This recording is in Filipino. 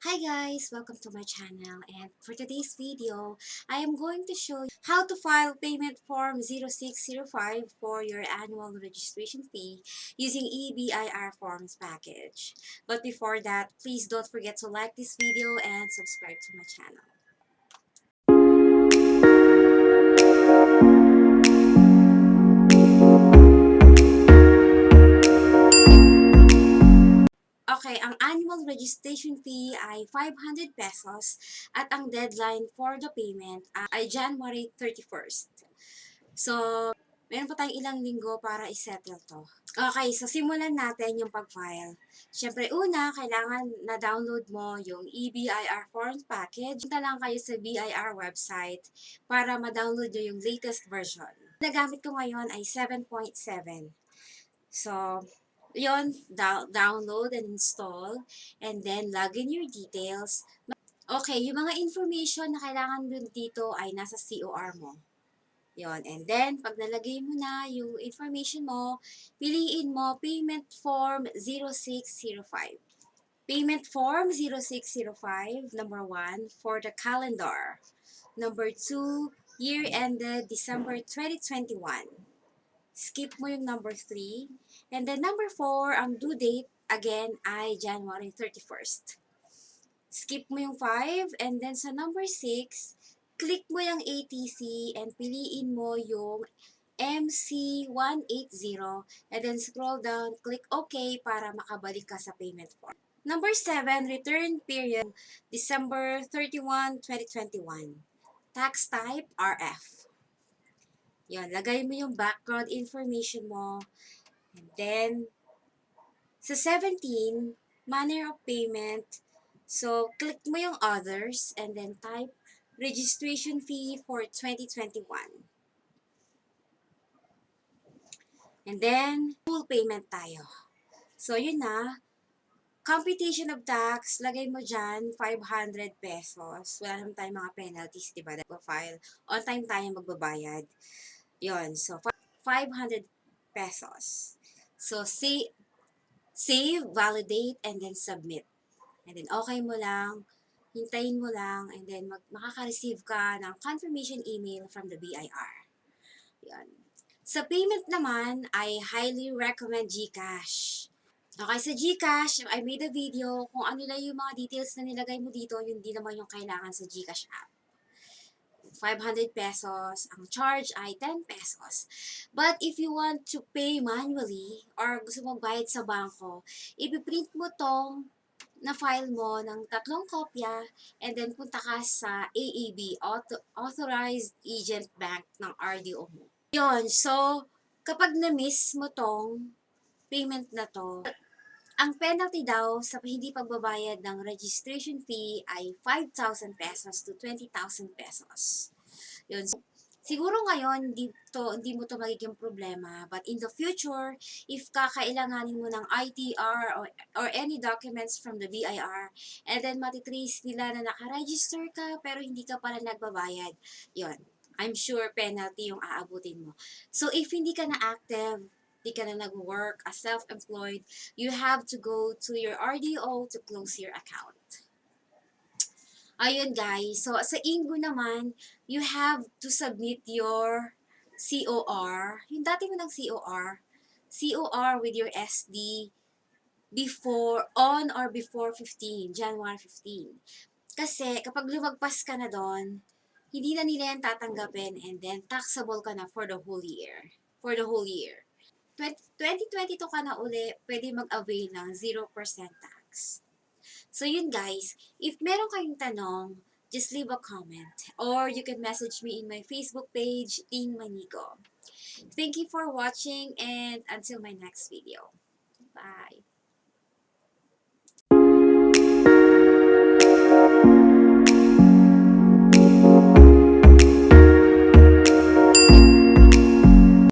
Hi guys! Welcome to my channel, and for today's video, I am going to show you how to file payment form 0605 for your annual registration fee using EBIR forms package. But before that, please don't forget to like this video and subscribe to my channel. Okay, ang annual registration fee ay 500 pesos at ang deadline for the payment ay January 31st. So, meron pa tayong ilang linggo para isettle to. Okay, so simulan natin yung pag-file. Siyempre, una, kailangan na-download mo yung EBIR Forms Package. Punta lang kayo sa BIR website para ma-download nyo yung latest version. Nagamit ko ngayon ay 7.7. So, yon download and install, and then log in your details. Okay, yung mga information na kailangan dun dito ay nasa COR mo. Yon, and then, pag nalagay mo na yung information mo, piliin mo Payment Form 0605. Payment Form 0605, number 1, for the calendar. Number 2, year ended December 2021. Skip mo yung number 3. And then number 4, ang due date, again, ay January 31st. Skip mo yung 5. And then sa number 6, click mo yung ATC and piliin mo yung MC180. And then scroll down, click OK para makabalik ka sa payment form. Number 7, return period, December 31, 2021. Tax type, RF. Yan, lagay mo yung background information mo. And then, sa 17, manner of payment. So, click mo yung others and then type registration fee for 2021. And then, full payment tayo. So, yun na. Computation of tax, lagay mo dyan, 500 pesos. Wala naman tayong mga penalties, diba? File. On time tayo magbabayad. Yun. So, 500 pesos. So, save, validate, and then submit. And then, okay mo lang, hintayin mo lang, and then makaka-receive ka ng confirmation email from the BIR. Yan. Sa payment naman, I highly recommend GCash. Okay, sa GCash, I made a video kung ano lang yung mga details na nilagay mo dito, yun din naman yung kailangan sa GCash app. 500 pesos. Ang charge ay 10 pesos. But if you want to pay manually or gusto mong bayad sa bangko, ipiprint mo tong na file mo ng 3 kopya and then punta ka sa AAB, Authorized Agent Bank ng RDO mo. Yun, so kapag na-miss mo tong payment na to, ang penalty daw sa hindi pagbabayad ng registration fee ay 5,000 pesos to 20,000 pesos. Yun. Siguro ngayon, hindi mo to magiging problema. But in the future, if kakailanganin mo ng ITR or any documents from the BIR, and then matitrace nila na nakaregister ka pero hindi ka pala nagbabayad, yun. I'm sure penalty yung aabutin mo. So if hindi ka na active, hindi ka na nag-work as self-employed, you have to go to your RDO to close your account. Ayun guys, so sa Ingo naman, you have to submit your COR, yung dati mo ng COR with your SD on or before 15, January 15. Kasi kapag lumagpas ka na doon, hindi na nila yan tatanggapin and then taxable ka na for the whole year. 2022 ka na uli, pwede mag-avail ng 0% tax. So yun guys, if meron kayong tanong, just leave a comment or you can message me in my Facebook page, Ting Manigo. Thank you for watching and until my next video. Bye!